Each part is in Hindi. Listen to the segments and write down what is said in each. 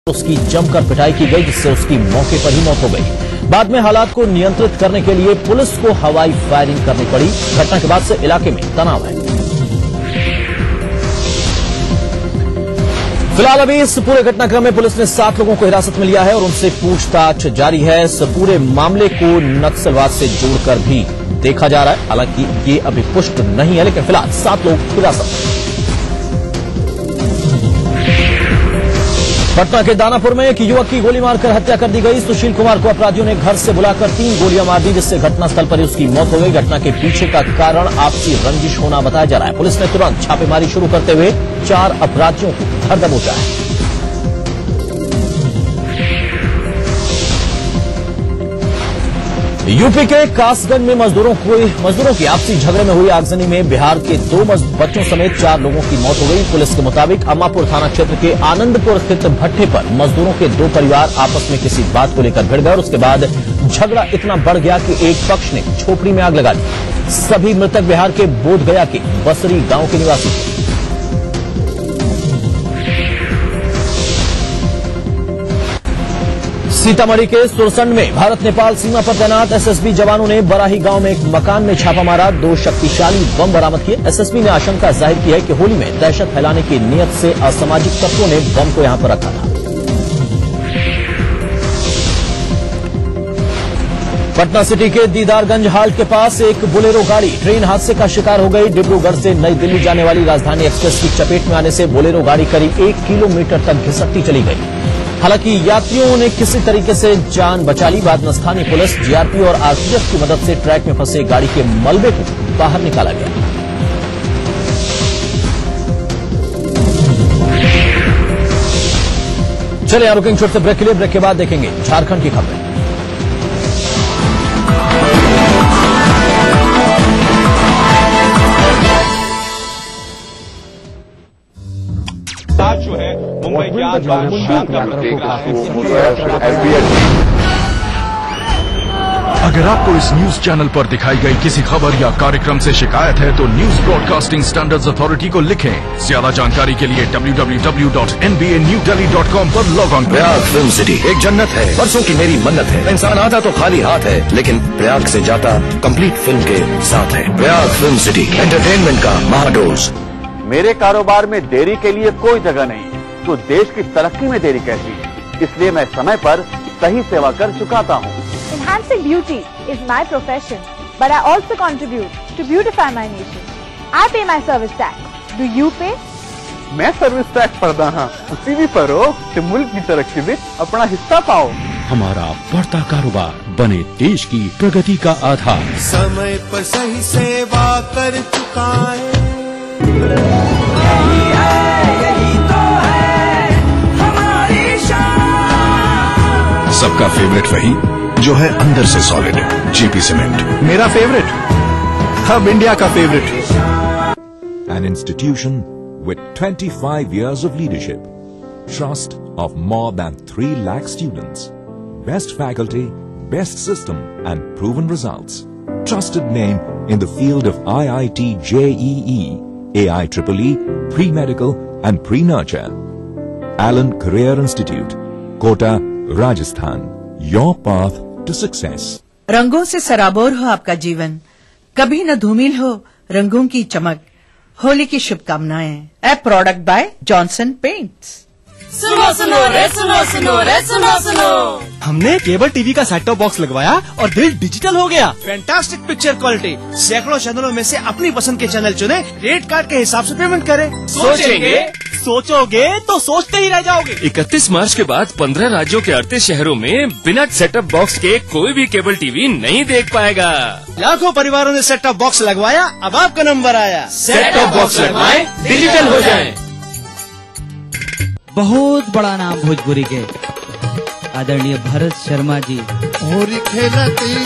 उसकी जमकर पिटाई की गई, जिससे उसकी मौके पर ही मौत हो गई। बाद में हालात को नियंत्रित करने के लिए पुलिस को हवाई फायरिंग करनी पड़ी। घटना के बाद से इलाके में तनाव है। फिलहाल अभी इस पूरे घटनाक्रम में पुलिस ने 7 लोगों को हिरासत में लिया है और उनसे पूछताछ जारी है। इस पूरे मामले को नक्सलवाद से जोड़कर भी देखा जा रहा है। हालांकि ये अभी पुष्ट नहीं है, लेकिन फिलहाल 7 लोग हिरासत में। पटना के दानापुर में एक युवक की गोली मारकर हत्या कर दी गई। सुशील कुमार को अपराधियों ने घर से बुलाकर 3 गोलियां मार दी, जिससे घटनास्थल पर ही उसकी मौत हो गई। घटना के पीछे का कारण आपसी रंजिश होना बताया जा रहा है। पुलिस ने तुरंत छापेमारी शुरू करते हुए 4 अपराधियों को धर दबोचा है। यूपी के कासगंज में मजदूरों की आपसी झगड़े में हुई आगजनी में बिहार के 2 बच्चों समेत 4 लोगों की मौत हो गई। पुलिस के मुताबिक अम्मापुर थाना क्षेत्र के आनंदपुर स्थित भट्ठे पर मजदूरों के 2 परिवार आपस में किसी बात को लेकर भिड़ गए और उसके बाद झगड़ा इतना बढ़ गया कि एक पक्ष ने झोपड़ी में आग लगा दी। सभी मृतक बिहार के बोधगया के बसरी गांव के निवासी थे। सीतामढ़ी के सुरसंड में भारत नेपाल सीमा पर तैनात एसएसबी जवानों ने बराही गांव में एक मकान में छापा मारा। 2 शक्तिशाली बम बरामद किए। एसएसबी ने आशंका जाहिर की है कि होली में दहशत फैलाने की नीयत से असामाजिक तत्वों ने बम को यहां पर रखा था। पटना सिटी के दीदारगंज हाल्ट के पास एक बोलेरो गाड़ी ट्रेन हादसे का शिकार हो गई। डिब्रूगढ़ से नई दिल्ली जाने वाली राजधानी एक्सप्रेस की चपेट में आने से बोलेरो गाड़ी करीब 1 किलोमीटर तक घिसटती चली गई। हालांकि यात्रियों ने किसी तरीके से जान बचा ली। बाद में स्थानीय पुलिस, जीआरपी और आरपीएफ की मदद से ट्रैक में फंसे गाड़ी के मलबे को बाहर निकाला गया। चलिए यहां रुकेंगे छोटे ब्रेक के लिए। ब्रेक के बाद देखेंगे झारखंड की खबरें। जो है मुंबई की आज अगर आपको इस न्यूज चैनल पर दिखाई गई किसी खबर या कार्यक्रम से शिकायत है तो न्यूज ब्रॉडकास्टिंग स्टैंडर्ड्स अथॉरिटी को लिखें। ज्यादा जानकारी के लिए www.nbanewdelhi.com पर लॉग ऑन करें। प्रयाग फिल्म सिटी एक जन्नत है, बरसों की मेरी मन्नत है। इंसान आता तो खाली हाथ है, लेकिन प्रयाग से जाता कंप्लीट फिल्म के साथ है। प्रयाग फिल्म सिटी एंटरटेनमेंट का महाडोज। मेरे कारोबार में देरी के लिए कोई जगह नहीं, तो देश की तरक्की में देरी कैसी? इसलिए मैं समय पर सही सेवा कर चुकाता हूँ। Enhancing beauty is my profession, but I also contribute to beautify my nation. I pay my service tax. Do you pay? मैं सर्विस टैक्स भरता हाँ, उसी भी भरो कि मुल्क की तरक्की में अपना हिस्सा पाओ। हमारा बढ़ता कारोबार बने देश की प्रगति का आधार। समय पर सही सेवा कर चुकाए। सबका फेवरेट वही जो है अंदर से सॉलिड। जेपी सीमेंट मेरा फेवरेट, अब इंडिया का favourite. An institution with 25 years of leadership, trust of more than 3 lakh students, best faculty, best system and proven results. Trusted name in the field of IIT JEE, AIEEE, pre-medical and pre-nurture. Allen Career Institute, Kota, Rajasthan. Your path to success. रंगों से सराबोर हो आपका जीवन, कभी न धूमिल हो रंगों की चमक। होली की शुभकामनाएं। A product by Johnson paints. सुनो सुनो रे सुनो सुनो रे सुनो सुनो, हमने केबल टीवी का सेट टॉप बॉक्स लगवाया और बिल डिजिटल हो गया। Fantastic picture quality. सैकड़ों चैनलों में से अपनी पसंद के चैनल चुने, रेट कार्ड के हिसाब से पेमेंट करें। सोचोगे तो सोचते ही रह जाओगे। 31 मार्च के बाद 15 राज्यों के 38 शहरों में बिना सेटअप बॉक्स के कोई भी केबल टीवी नहीं देख पाएगा। लाखों परिवारों ने सेट टॉप बॉक्स लगवाया, अब आपका नंबर आया। सेट टॉप बॉक्स लगवाएं, डिजिटल हो जाएं। बहुत बड़ा नाम भोजपुरी के आदरणीय भरत शर्मा जी।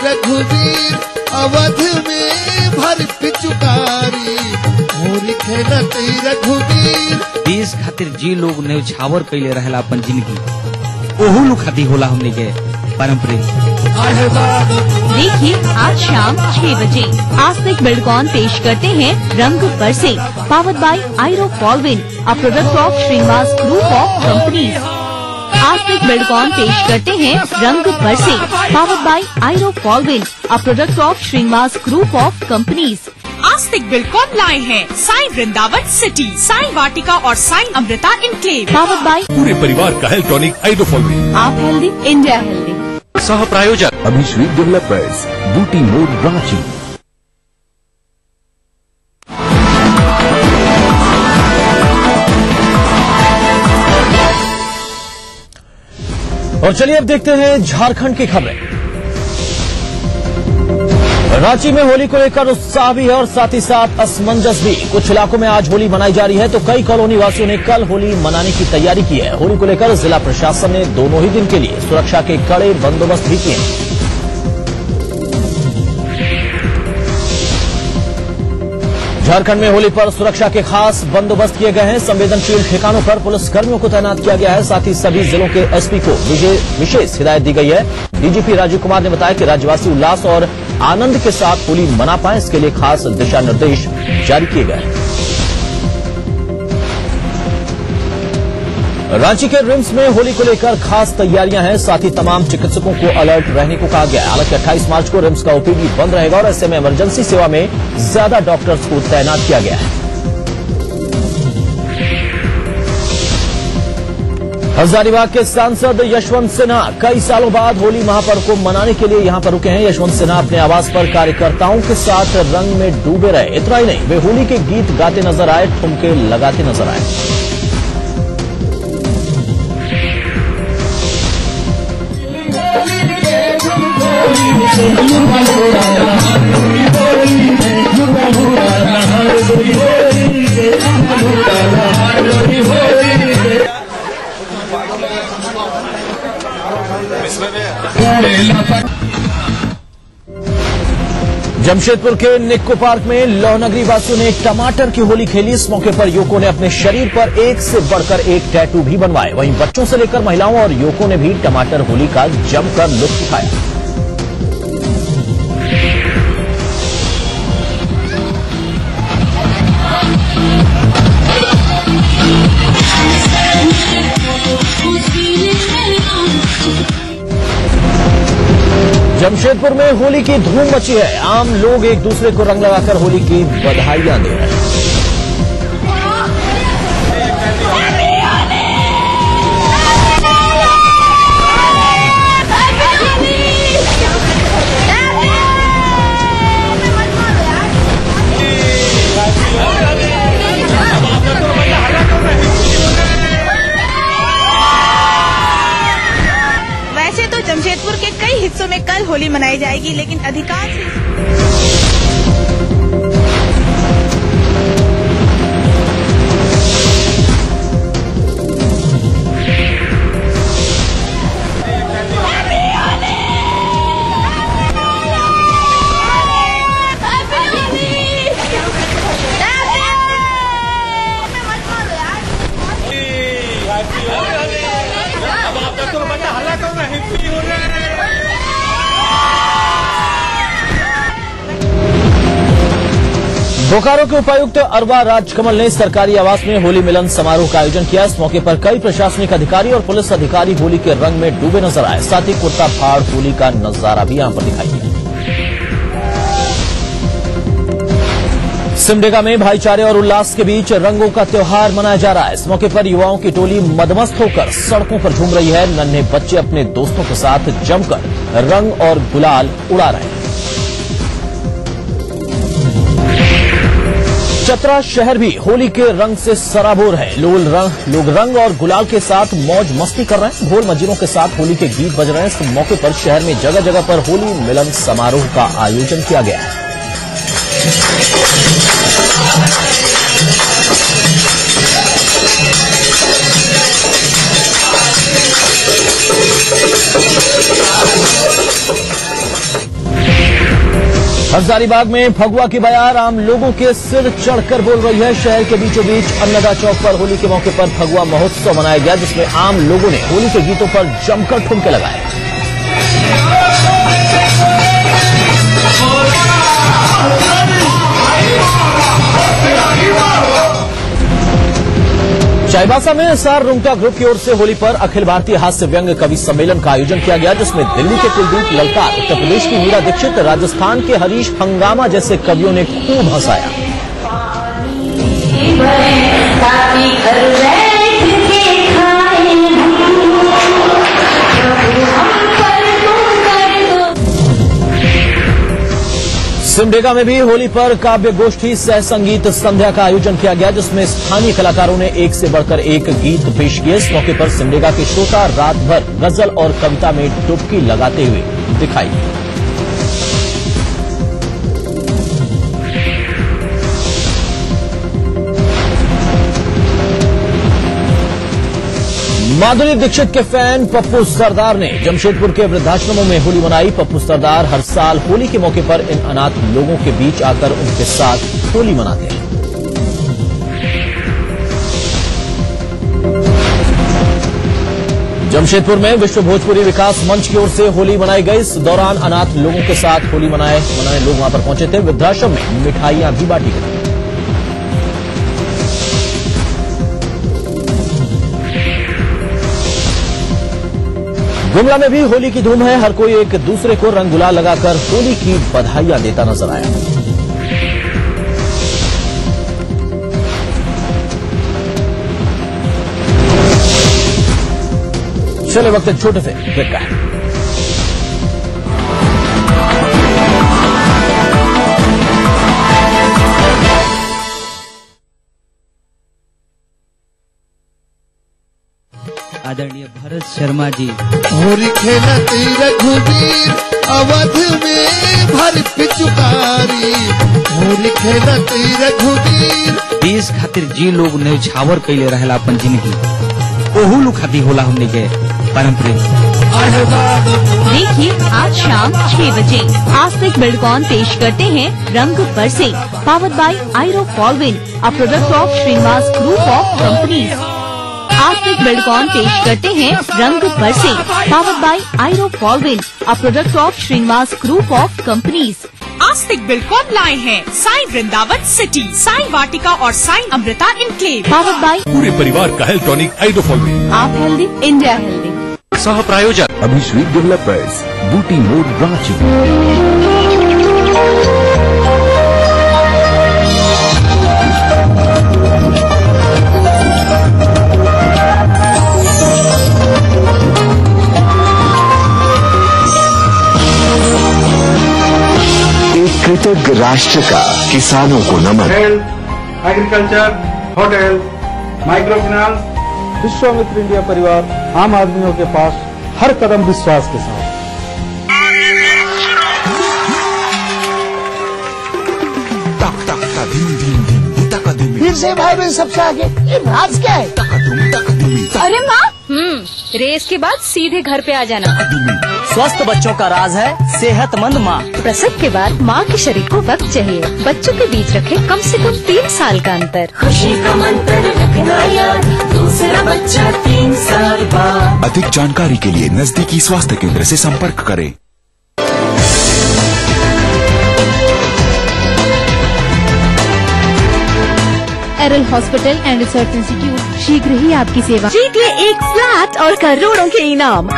रघुवीर अवध में भर पिचुकारी, रघुवीर देश खातिर जी लोग न्यौछावर कैले रहेला अपन जिंदगी, ओहू लोग खातिर होला हमने के पारंपरिक। देखिए आज शाम 6 बजे आस्तिक बिल्डकॉन पेश करते हैं Rang Barse, powered by Aero Polwin, a product of Srinivas group of companies. आज आस्तिक बिल्डकॉन पेश करते हैं Rang Barse, powered by Aero Fallwind, a product of Srinivas group of companies. Astik Buildcon लाए हैं साई वृंदावन सिटी, साई वाटिका और Sai Amrita enclave. Powered by पूरे परिवार का हेल्थ टॉनिक आयरो फॉलविंड। आप हेल्दी, इंडिया हेल्दी। सह प्रायोजक अभिश्री डेवलपर्स, बूटी मोड, रांची। और चलिए अब देखते हैं झारखंड की खबरें। रांची में होली को लेकर उत्साह भी है और साथ ही साथ असमंजस भी। कुछ इलाकों में आज होली मनाई जा रही है तो कई कॉलोनी वासियों ने कल होली मनाने की तैयारी की है। होली को लेकर जिला प्रशासन ने दोनों ही दिन के लिए सुरक्षा के कड़े बंदोबस्त भी किए हैं। झारखंड में होली पर सुरक्षा के खास बंदोबस्त किए गए हैं। संवेदनशील ठिकानों पर पुलिसकर्मियों को तैनात किया गया है। साथ ही सभी जिलों के एसपी को विशेष हिदायत दी गई है। डीजीपी राजीव कुमार ने बताया कि राज्यवासी उल्लास और आनंद के साथ होली मना पाएं, इसके लिए खास दिशा निर्देश जारी किए गए हैं। रांची के रिम्स में होली को लेकर खास तैयारियां हैं। साथ ही तमाम चिकित्सकों को अलर्ट रहने को कहा गया है। हालांकि 28 मार्च को रिम्स का ओपीडी बंद रहेगा और ऐसे में इमरजेंसी सेवा में ज्यादा डॉक्टर्स को तैनात किया गया है। हजारीबाग के सांसद यशवंत सिन्हा कई सालों बाद होली महापर्व को मनाने के लिए यहां पर रुके हैं। यशवंत सिन्हा अपने आवास पर कार्यकर्ताओं के साथ रंग में डूबे रहे। इतना ही नहीं, वे होली के गीत गाते नजर आए, ठुमके लगाते नजर आए। जमशेदपुर के निक्को पार्क में लौहनगरी वासियों ने टमाटर की होली खेली। इस मौके पर युवकों ने अपने शरीर पर एक से बढ़कर एक टैटू भी बनवाए। वहीं बच्चों से लेकर महिलाओं और युवकों ने भी टमाटर होली का जमकर लुत्फ उठाया। जमशेदपुर में होली की धूम मची है। आम लोग एक दूसरे को रंग लगाकर होली की बधाइयां दे रहे हैं। वैसे तो जमशेदपुर के कई हिस्सों में कल होली मनाई जाएगी, लेकिन अधिकांश बोकारो के उपायुक्त अरवा राजकमल ने सरकारी आवास में होली मिलन समारोह का आयोजन किया। इस मौके पर कई प्रशासनिक अधिकारी और पुलिस अधिकारी होली के रंग में डूबे नजर आए। साथ ही कुर्ता फाड़ होली का नजारा भी यहां पर दिखाई दिया। सिमडेगा में भाईचारे और उल्लास के बीच रंगों का त्योहार मनाया जा रहा है। इस मौके पर युवाओं की टोली मदमस्त होकर सड़कों पर झूम रही है। नन्हे बच्चे अपने दोस्तों के साथ जमकर रंग और गुलाल उड़ा रहे हैं। चतरा शहर भी होली के रंग से सराबोर है। लोग रंग और गुलाल के साथ मौज मस्ती कर रहे हैं। ढोल मजीरों के साथ होली के गीत बज रहे हैं। इस मौके पर शहर में जगह जगह पर होली मिलन समारोह का आयोजन किया गया है। हजारीबाग में फगुआ की बयार आम लोगों के सिर चढ़कर बोल रही है। शहर के बीचों बीच अन्नदा चौक पर होली के मौके पर फगुआ महोत्सव मनाया गया, जिसमें आम लोगों ने होली के गीतों पर जमकर ठुमके लगाए। चाईबासा में एसआर रुंगटा ग्रुप की ओर से होली पर अखिल भारतीय हास्य व्यंग कवि सम्मेलन का आयोजन किया गया, जिसमें दिल्ली के कुलदीप ललकार, उत्तर प्रदेश की मीरा दीक्षित, राजस्थान के हरीश हंगामा जैसे कवियों ने खूब हंसाया। सिमडेगा में भी होली पर काव्य गोष्ठी सह संगीत संध्या का आयोजन किया गया, जिसमें स्थानीय कलाकारों ने एक से बढ़कर एक गीत पेश किए। इस मौके पर सिमडेगा के श्रोता रात भर गजल और कविता में डुबकी लगाते हुए दिखाई। माधुरी दीक्षित के फैन पप्पू सरदार ने जमशेदपुर के वृद्धाश्रमों में होली मनाई। पप्पू सरदार हर साल होली के मौके पर इन अनाथ लोगों के बीच आकर उनके साथ होली मनाते हैं। जमशेदपुर में विश्व भोजपुरी विकास मंच की ओर से होली मनाई गई। इस दौरान अनाथ लोगों के साथ होली मनाने लोग वहां पर पहुंचे थे। वृद्धाश्रम में मिठाइयां भी बांटी गई। गुमला में भी होली की धूम है। हर कोई एक दूसरे को रंग गुलाल लगाकर होली की बधाइयां देता नजर आया। चले वक्त एक छोटे से ब्रेक का है। आदरणीय भरत शर्मा जी। होली खेलत रघुवीर अवध में भर पिचुकारी, होली खेलत रघुवीर। देश खातिर जी लोग न्यौछावर कैले रहेला अपन जिंदगी, ओहू लोग खातिर होला हमने के परंपरा। देखिए आज शाम 6 बजे आस्तिक बिल्डकॉन पेश करते हैं Rang Barse, powered by Aero Fallwin, a product of Srinivas group of companies. Astik Buildcon पेश करते हैं Rang Barse, powered by Aero Fallwin, a product of Srinivas group of companies. Astik Buildcon लाए हैं साई वृंदावन सिटी, साई वाटिका और Sai Amrita enclave. Powered by पूरे परिवार का हेल्थ टॉनिक आइडोफॉलविन। आप हेल्दी, इंडिया हेल्दी। सह प्रायोजक अभिश्री डेवलपर्स, बूटी मोड ब्रांच। कृतज्ञ राष्ट्र का किसानों को नमन। Agriculture, hotel, micro finance, Vishwamitra India परिवार आम आदमियों के पास हर कदम विश्वास के साथ। फिर से भाई बहन सबसे आगे ये राज क्या है? अरे माँ, रेस के बाद सीधे घर पे आ जाना। स्वस्थ बच्चों का राज है सेहतमंद माँ। प्रसव के बाद माँ के शरीर को वक्त चाहिए। बच्चों के बीच रखे कम से कम 3 साल का अंतर। खुशी का मंत्र रखना याद, दूसरा बच्चा 3 साल बाद। अधिक जानकारी के लिए नजदीकी स्वास्थ्य केंद्र से संपर्क करें। एरल हॉस्पिटल एंड रिसर्च इंस्टीट्यूट शीघ्र ही आपकी सेवा। जीतिए एक फ्लैट और करोड़ों के इनाम।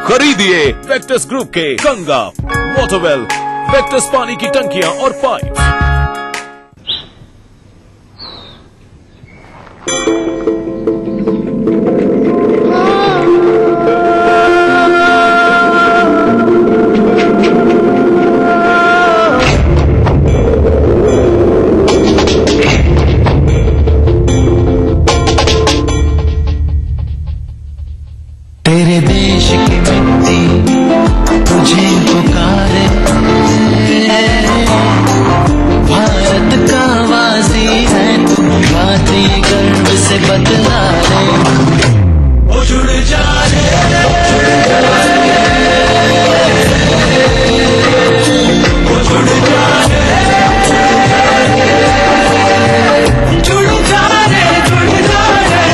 खरीदिए वेक्टस ग्रुप के गंगा, वाटरवेल, वेक्टस पानी की टंकियां और पाइप। तेरे देश की मिट्टी तुझे पुकारे, भारत का वासी है तू, बाती गर्व से बतला रे। ओ जुड़ जा रे, ओ जुड़ जा रे, जुड़ जा रे, जुड़ जा रे।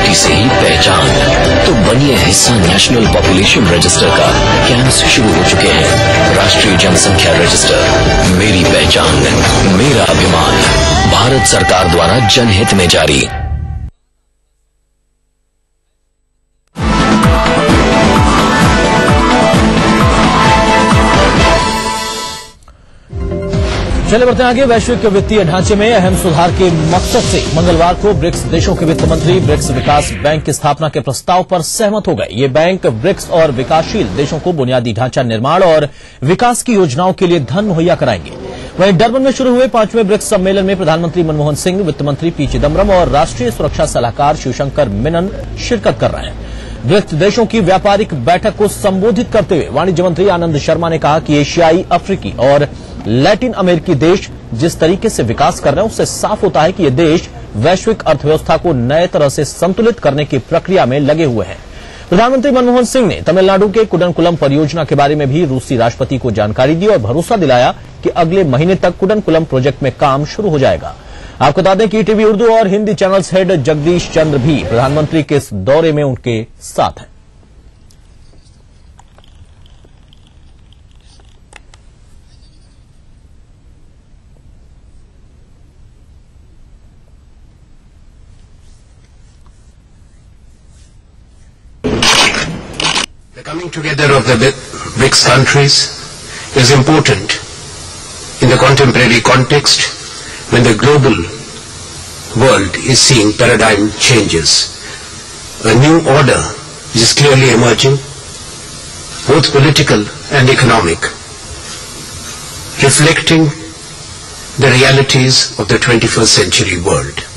सिटी से ही पहचान, तो बनिए हिस्सा नेशनल पॉपुलेशन रजिस्टर का। कैंप्स शुरू हो चुके हैं। राष्ट्रीय जनसंख्या रजिस्टर, मेरी पहचान, मेरा अभिमान। भारत सरकार द्वारा जनहित में जारी। चले बढ़ते आगे। वैश्विक वित्तीय ढांचे में अहम सुधार के मकसद से मंगलवार को ब्रिक्स देशों के वित्त मंत्री ब्रिक्स विकास बैंक की स्थापना के प्रस्ताव पर सहमत हो गए। ये बैंक ब्रिक्स और विकासशील देशों को बुनियादी ढांचा निर्माण और विकास की योजनाओं के लिए धन मुहैया कराएंगे। वहीं डरबन में शुरू हुए 5वें ब्रिक्स सम्मेलन में प्रधानमंत्री मनमोहन सिंह, वित्त मंत्री पी चिदम्बरम और राष्ट्रीय सुरक्षा सलाहकार शिवशंकर मेनन शिरकत कर रहे हैं। ब्रिक्स देशों की व्यापारिक बैठक को संबोधित करते हुए वाणिज्य मंत्री आनंद शर्मा ने कहा कि एशियाई, अफ्रीकी और लैटिन अमेरिकी देश जिस तरीके से विकास कर रहे हैं उससे साफ होता है कि ये देश वैश्विक अर्थव्यवस्था को नए तरह से संतुलित करने की प्रक्रिया में लगे हुए हैं। प्रधानमंत्री मनमोहन सिंह ने तमिलनाडु के कुडनकुलम परियोजना के बारे में भी रूसी राष्ट्रपति को जानकारी दी और भरोसा दिलाया कि अगले महीने तक कुडनकुलम प्रोजेक्ट में काम शुरू हो जाएगा। आपको बता दें कि टीवी उर्दू और हिंदी चैनल्स हेड जगदीश चंद्र भी प्रधानमंत्री के इस दौरे में उनके साथ हैं। The coming together of the BRICS countries is important in the contemporary context when the global world is seeing paradigm changes. A new order is clearly emerging, both political and economic, reflecting the realities of the 21st century world.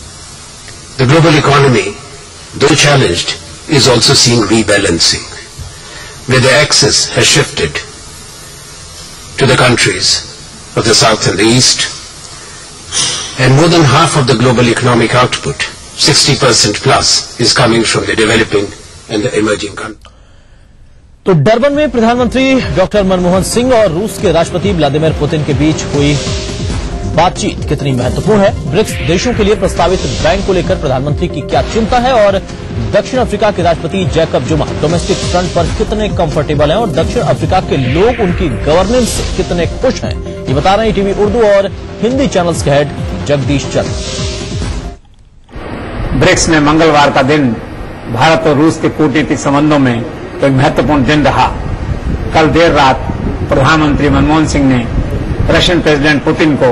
The global economy, though challenged, is also seeing rebalancing, where the axis has shifted to the countries of the South and the East, and more than half of the global economic output, 60% plus, is coming from the developing and the emerging countries. तो डरबन में प्रधानमंत्री डॉक्टर मनमोहन सिंह और रूस के राष्ट्रपति व्लादिमीर पुतिन के बीच हुई बातचीत कितनी महत्वपूर्ण है, ब्रिक्स देशों के लिए प्रस्तावित बैंक को लेकर प्रधानमंत्री की क्या चिंता है और दक्षिण अफ्रीका के राष्ट्रपति जैकब जुमा डोमेस्टिक फ्रंट पर कितने कंफर्टेबल हैं और दक्षिण अफ्रीका के लोग उनकी गवर्नेंस से कितने खुश हैं, ये बता रहे हैं टीवी उर्दू और हिंदी चैनल्स के हेड जगदीश चंद्र। ब्रिक्स में मंगलवार का दिन भारत और रूस के कूटनीतिक संबंधों में एक महत्वपूर्ण दिन रहा। कल देर रात प्रधानमंत्री मनमोहन सिंह ने रशियन प्रेसिडेंट पुतिन को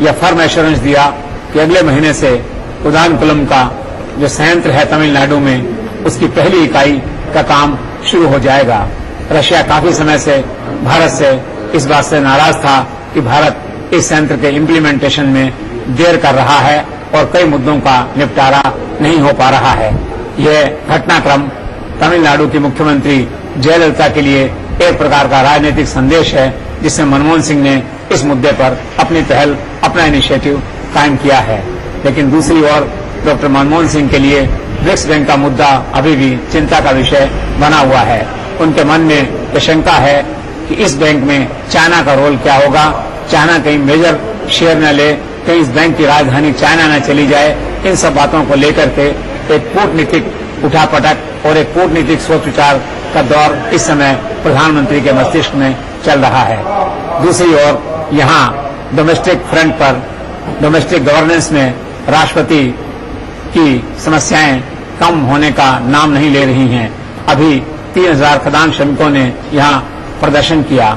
यह फर्म एश्योरेंस दिया कि अगले महीने से कुडानकुलम का जो संयंत्र है तमिलनाडु में, उसकी पहली इकाई का काम शुरू हो जाएगा। रशिया काफी समय से भारत से इस बात से नाराज था कि भारत इस संयंत्र के इम्प्लीमेंटेशन में देर कर रहा है और कई मुद्दों का निपटारा नहीं हो पा रहा है। यह घटनाक्रम तमिलनाडु की मुख्यमंत्री जयललिता के लिए एक प्रकार का राजनीतिक संदेश है, जिसमें मनमोहन सिंह ने इस मुद्दे पर अपनी पहल, अपना इनिशिएटिव कायम किया है। लेकिन दूसरी ओर डॉक्टर मनमोहन सिंह के लिए ब्रिक्स बैंक का मुद्दा अभी भी चिंता का विषय बना हुआ है। उनके मन में यह शंका है कि इस बैंक में चाइना का रोल क्या होगा, चाइना कहीं मेजर शेयर न ले, कहीं इस बैंक की राजधानी चाइना न चली जाए। इन सब बातों को लेकर के एक कूटनीतिक उठापटक और एक कूटनीतिक सोच विचार का दौर इस समय प्रधानमंत्री के मस्तिष्क में चल रहा है। दूसरी ओर यहाँ डोमेस्टिक फ्रंट पर, डोमेस्टिक गवर्नेंस में राष्ट्रपति की समस्याएं कम होने का नाम नहीं ले रही हैं। अभी 3000 खदान श्रमिकों ने यहाँ प्रदर्शन किया।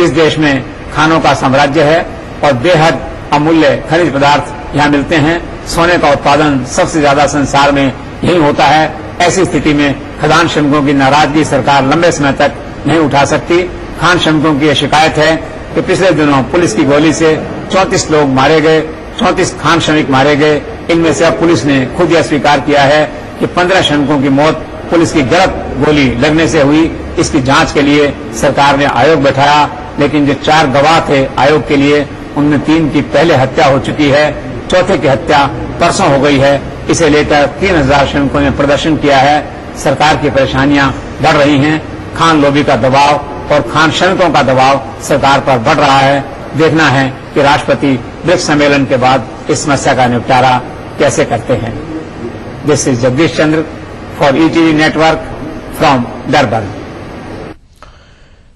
इस देश में खानों का साम्राज्य है और बेहद अमूल्य खनिज पदार्थ यहाँ मिलते हैं। सोने का उत्पादन सबसे ज्यादा संसार में यही होता है। ऐसी स्थिति में खदान श्रमिकों की नाराजगी सरकार लंबे समय तक नहीं उठा सकती। खान श्रमिकों की यह शिकायत है कि पिछले दिनों पुलिस की गोली से 34 लोग मारे गए, 34 खान श्रमिक मारे गए। इनमें से अब पुलिस ने खुद यह स्वीकार किया है कि 15 श्रमिकों की मौत पुलिस की गलत गोली लगने से हुई। इसकी जांच के लिए सरकार ने आयोग बैठाया, लेकिन जो 4 गवाह थे आयोग के लिए, उनमें 3 की पहले हत्या हो चुकी है, चौथे की हत्या परसों हो गई है। इसे लेकर 3000 श्रमिकों ने प्रदर्शन किया है। सरकार की परेशानियां बढ़ रही हैं। खान लॉबी का दबाव और खान श्रमिकों का दबाव सरकार पर बढ़ रहा है। देखना है कि राष्ट्रपति ब्रिक्स सम्मेलन के बाद इस समस्या का निपटारा कैसे करते हैं। This is Jagdish Chandra for ETV network from Durban.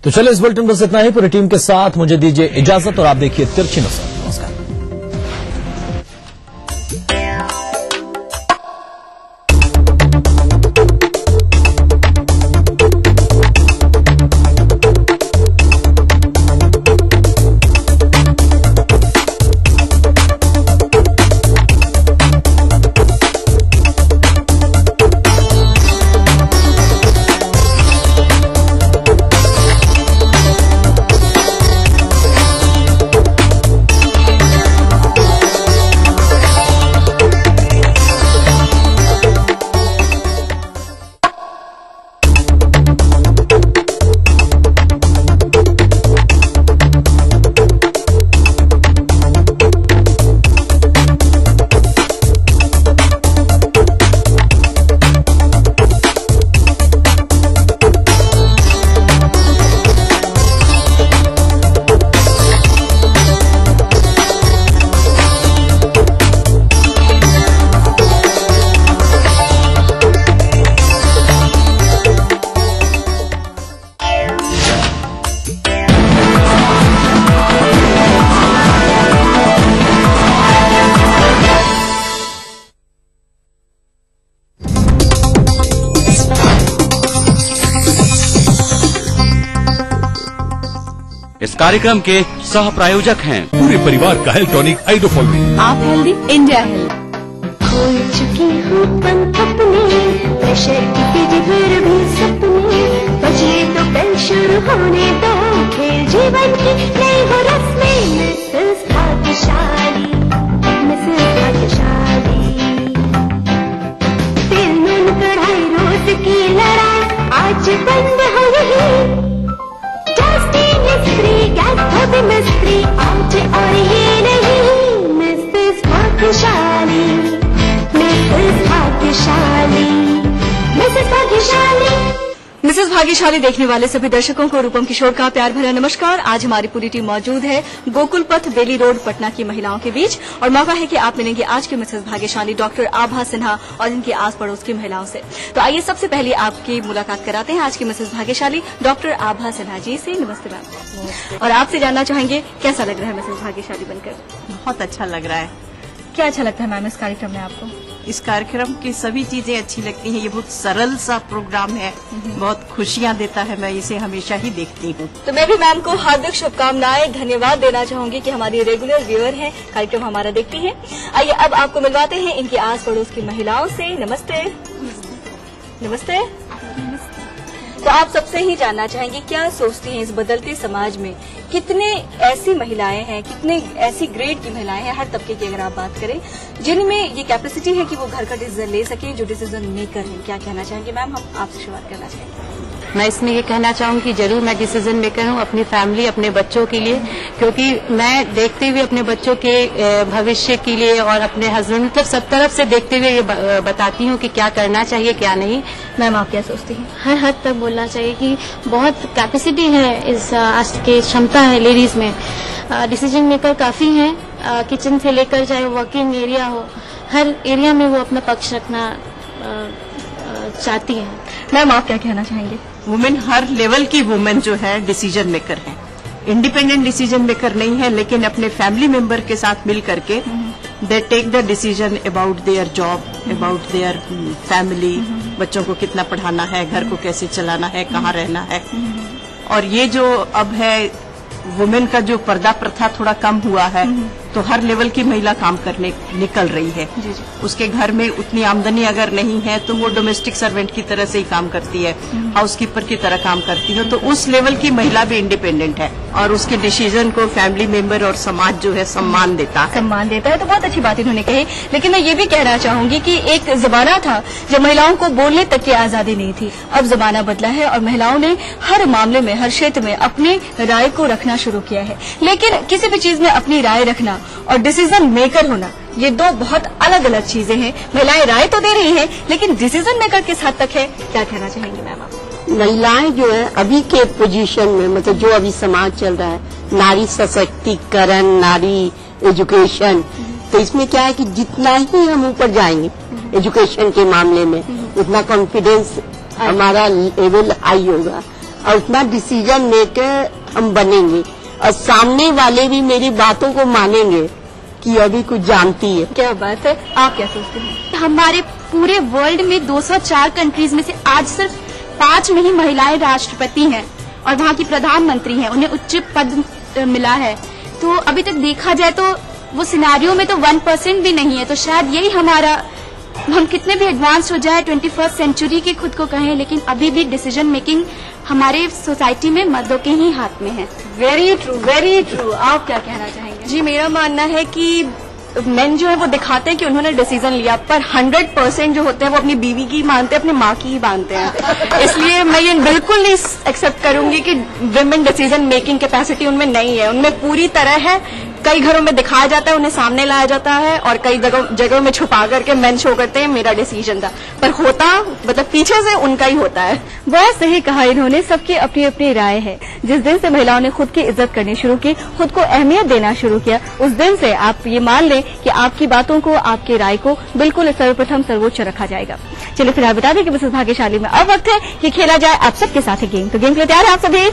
तो चलिए इस बुलेटिन बस इतना ही। पूरी टीम के साथ मुझे दीजिए इजाजत और आप देखिए तिरछी नजर। नमस्कार। इस कार्यक्रम के सह प्रायोजक हैं पूरे परिवार का हेल्थ टॉनिक आइडोफॉल। आप हेल्दी, इंडिया हेल्थ। खोल चुकी हूँ पंख अपने, प्रेशर की तेज फिर भी सपने, बचे तो कल शुरू होने दो, खेल जीवन की नई हो रस्में। मिसेस भाग्यशाली, मिसेस भाग्यशाली, तिल नून कढ़ाई रोज की लड़ाई आज बंद हो रही। गैस धोबी मिस्त्री आउट और ये नहीं। मिसेस भाग्यशाली, मिसेस भाग्यशाली, मिसेस भाग्यशाली। मिसेस भाग्यशाली देखने वाले सभी दर्शकों को रूपम किशोर का प्यार भरा नमस्कार। आज हमारी पूरी टीम मौजूद है गोकुल पथ, बेली रोड, पटना की महिलाओं के बीच और मौका है कि आप मिलेंगे आज की मिसेस भाग्यशाली डॉक्टर आभा सिन्हा और इनके आस पड़ोस की महिलाओं से। तो आइए सबसे पहले आपकी मुलाकात कराते हैं आज की मिसेस भाग्यशाली डॉक्टर आभा सिन्हा जी से। नमस्ते मैम। और आपसे जानना चाहेंगे कैसा लग रहा है मिसेस भाग्यशाली बनकर? बहुत अच्छा लग रहा है। क्या अच्छा लगता है मैम इस कार्यक्रम में आपको? इस कार्यक्रम की सभी चीजें अच्छी लगती हैं। ये बहुत सरल सा प्रोग्राम है, बहुत खुशियां देता है। मैं इसे हमेशा ही देखती हूँ। तो मैं भी मैम को हार्दिक शुभकामनाएं, धन्यवाद देना चाहूंगी कि हमारी रेगुलर व्यूअर हैं, कार्यक्रम हमारा देखती हैं। आइए अब आपको मिलवाते हैं इनके आस पड़ोस की महिलाओं से। नमस्ते। नमस्ते। तो आप सबसे ही जानना चाहेंगे क्या सोचती हैं इस बदलते समाज में कितने ऐसी महिलाएं हैं, कितने ऐसी ग्रेड की महिलाएं हैं, हर तबके की अगर आप बात करें, जिनमें ये कैपेसिटी है कि वो घर का डिसीजन ले सके, जो डिसीजन मेकर है। क्या कहना चाहेंगे मैम? हम आपसे शुरुआत करना चाहेंगे। मैं इसमें ये कहना चाहूंगी कि जरूर मैं डिसीजन मेकर हूँ अपनी फैमिली, अपने बच्चों के लिए, क्योंकि मैं देखते हुए अपने बच्चों के भविष्य के लिए और अपने हस्बैंड, मतलब सब तरफ से देखते हुए ये बताती हूँ कि क्या करना चाहिए क्या नहीं। मैम आप क्या सोचती हैं? हर हद तक बोलना चाहिए कि बहुत कैपेसिटी है इस आज के, क्षमता है लेडीज में। डिसीजन मेकर काफी हैं, किचन से लेकर चाहे वर्किंग एरिया हो, हर एरिया में वो अपना पक्ष रखना चाहती हैं। मैम आप क्या कहना चाहेंगे? वुमेन, हर लेवल की वुमेन जो है डिसीजन मेकर है। इंडिपेंडेंट डिसीजन मेकर नहीं है, लेकिन अपने फैमिली मेंबर के साथ मिल करके they take the decision about their job, about their family, बच्चों को कितना पढ़ाना है, घर को कैसे चलाना है, कहाँ रहना है। और ये जो अब है वुमेन का जो पर्दा प्रथा थोड़ा कम हुआ है, तो हर लेवल की महिला काम करने निकल रही है। उसके घर में उतनी आमदनी अगर नहीं है तो वो डोमेस्टिक सर्वेंट की तरह से ही काम करती है, हाउसकीपर की तरह काम करती है। तो उस लेवल की महिला भी इंडिपेंडेंट है और उसके डिसीजन को फैमिली मेंबर और समाज जो है सम्मान देता है। सम्मान देता है, तो बहुत अच्छी बात इन्होंने कही। लेकिन मैं ये भी कहना चाहूंगी कि एक जमाना था जब महिलाओं को बोलने तक की आजादी नहीं थी। अब जमाना बदला है और महिलाओं ने हर मामले में, हर क्षेत्र में अपनी राय को रखना शुरू किया है। लेकिन किसी भी चीज में अपनी राय रखना और डिसीजन मेकर होना, ये दो बहुत अलग अलग चीजें हैं। महिलाएं राय तो दे रही हैं, लेकिन डिसीजन मेकर किस हद तक है, क्या कहना चाहेंगे मैम आप? महिलाएं जो है अभी के पोजीशन में, मतलब जो अभी समाज चल रहा है, नारी सशक्तिकरण, नारी एजुकेशन, तो इसमें क्या है कि जितना ही हम ऊपर जाएंगे एजुकेशन के मामले में, उतना कॉन्फिडेंस हमारा लेवल हाई होगा और उतना डिसीजन मेकर हम बनेंगे और सामने वाले भी मेरी बातों को मानेंगे कि अभी कुछ जानती है। क्या बात है, आप क्या सोचते हैं? हमारे पूरे वर्ल्ड में 204 कंट्रीज में से आज सिर्फ 5 में ही महिलाएं राष्ट्रपति हैं और वहाँ की प्रधानमंत्री हैं, उन्हें उच्च पद मिला है। तो अभी तक देखा जाए तो वो सिनेरियो में तो 1% भी नहीं है। तो शायद यही हमारा, हम कितने भी एडवांस हो जाए 21st सेंचुरी के खुद को कहें, लेकिन अभी भी डिसीजन मेकिंग हमारे सोसाइटी में मर्दों के ही हाथ में है। Very true, very true. आप क्या कहना चाहेंगे? जी, मेरा मानना है कि मेन जो है वो दिखाते हैं कि उन्होंने डिसीजन लिया, पर 100% जो होते हैं वो अपनी बीवी की मानते हैं, अपनी माँ की ही मानते हैं। इसलिए मैं ये बिल्कुल नहीं एक्सेप्ट करूंगी कि विमेन डिसीजन मेकिंग कैपेसिटी उनमें नहीं है। उनमें पूरी तरह है। कई घरों में दिखाया जाता है, उन्हें सामने लाया जाता है और कई जगहों में छुपा करके मेन शो करते हैं मेरा डिसीजन था, पर होता मतलब पीछे से उनका ही होता है। बहुत सही कहा इन्होंने। सबकी अपनी अपनी राय है। जिस दिन से महिलाओं ने खुद की इज्जत करनी शुरू की, खुद को अहमियत देना शुरू किया, उस दिन से आप ये मान लें कि आपकी बातों को, आपकी राय को बिल्कुल सर्वप्रथम सर्वोच्च रखा जाएगा। चलिए फिलहाल बता दें कि मिसेस भाग्यशाली में अब वक्त है कि खेला जाए आप सबके साथ ही गेम। तो गेम के लिए तैयार है आप सभी?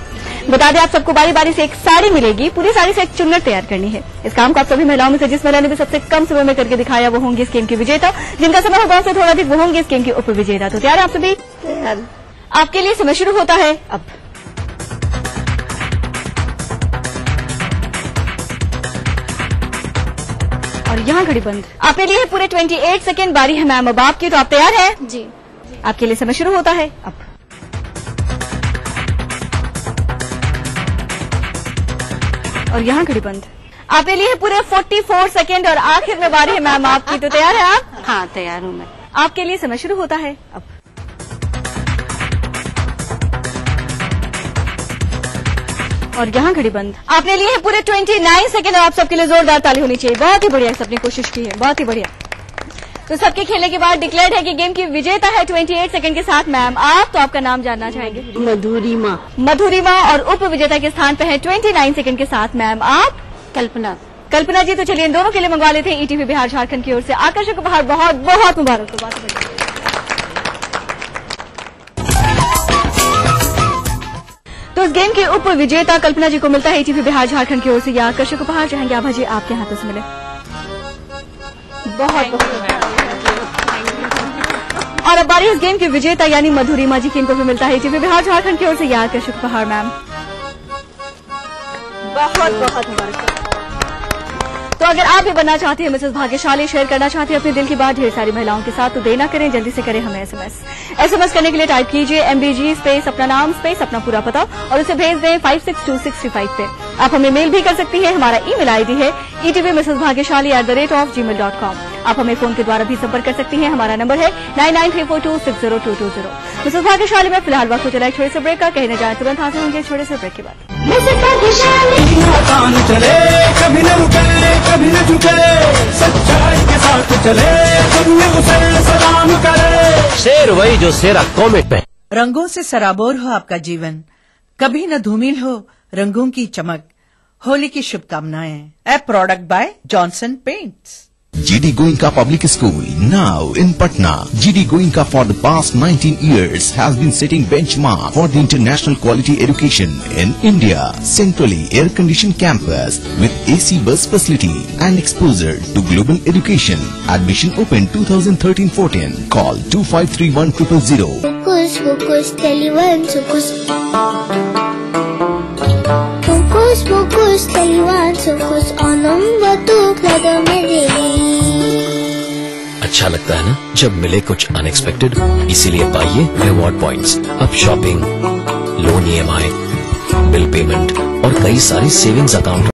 बता दें आप सबको बारी बारी से एक साड़ी मिलेगी, पूरी साड़ी से एक चुन्नट तैयार करनी है। इस काम को आप सभी महिलाओं में से जिस महिला ने भी सबसे कम समय में करके दिखाया वो होंगे इस गेम की विजेता, जिनका समय होगा उससे थोड़ा अधिक वो होंगे इस गेम की उप विजेता। तो तैयार है आप सभी? आपके लिए समय शुरू होता है अब। और यहाँ घड़ी बंद। आपके लिए पूरे 28 सेकेंड बारी है मैम अब आपकी, तो आप तैयार हैं? जी। आपके लिए समय शुरू होता है अब। और यहाँ घड़ी बंद। आपके लिए पूरे 44 सेकेंड और आखिर में बारी है मैम आपकी, तो तैयार है आप? हाँ, तैयार हूँ मैं। आपके लिए समय शुरू होता है अब। और यहाँ घड़ी बंद। आपने लिए हैं पूरे 29 सेकेंड और आप सबके लिए जोरदार ताली होनी चाहिए। बहुत ही बढ़िया, सबने कोशिश की है, बहुत ही बढ़िया। तो सबके खेलने के बाद डिक्लेयर्ड है कि गेम की विजेता है 28 सेकंड के साथ मैम आप। तो आपका नाम जानना चाहेंगे? मधुरिमा। मधुरिमा। और उप विजेता के स्थान पे है 29 सेकंड के साथ मैम आप? कल्पना। कल्पना जी, तो चलिए इन दोनों के लिए मंगवा लेते हैं ईटीवी बिहार झारखंड की ओर से आकर्षक उपहार। बहुत बहुत मुबारक हो। तो इस गेम के उप विजेता कल्पना जी को मिलता है ईटीवी बिहार झारखंड की ओर से यह आकर्षक उपहार। चाहेंगे आभा जी आपके हाथों से मिले। बहुत बहुत। और अब बारी इस गेम की विजेता यानी मधुरिमा जी की, इनको भी मिलता है ईटीवी बिहार झारखंड की ओर से यह आकर्षक उपहार मैम। बहुत बहुत मुबारक। तो अगर आप भी बनना चाहते हैं मिसेस भाग्यशाली, शेयर करना चाहते हैं अपने दिल की बात ढेर सारी महिलाओं के साथ, तो देना करें, जल्दी से करें हमें एसएमएस करने के लिए टाइप कीजिए MBG स्पेस अपना नाम स्पेस अपना पूरा पता और उसे भेज दें 562635 पे। आप हमें मेल भी कर सकती हैं। हमारा ईमेल आईडी है etvmrsbhagyashali@gmail.com। आप हमें फोन के द्वारा भी संपर्क कर सकती हैं। हमारा नंबर है 9934260220। मिसेस भाग्यशाली में फिलहाल वक्त हो चला एक छोटे से ब्रेक का। कहने जाए तुरंत हाजिर होंगे छोटे से ब्रेक के बाद। चले कभी न रुके कभी न झुके, सच्चाई के साथ चले, दुनिया उसे सलाम करे। शेर वही जो शेरा कॉमेट पे। रंगों से सराबोर हो आपका जीवन, कभी न धूमिल हो रंगों की चमक। होली की शुभकामनाएं। A product by Johnson paints. GD Goenka Public School, now in Patna. GD Goenka for the past 19 years has been setting benchmark for the international quality education in India. Centrally air-conditioned campus with AC bus facility and exposure to global education. Admission open 2013-14. Call 2531 000. Focus, focus, Taliban, focus. Focus, focus, Taliban, focus. Anam batuk lada mere. अच्छा लगता है ना जब मिले कुछ अनएक्सपेक्टेड, इसीलिए पाइए रिवॉर्ड पॉइंट्स। अब shopping, loan EMI, bill payment और कई सारी सेविंग्स अकाउंट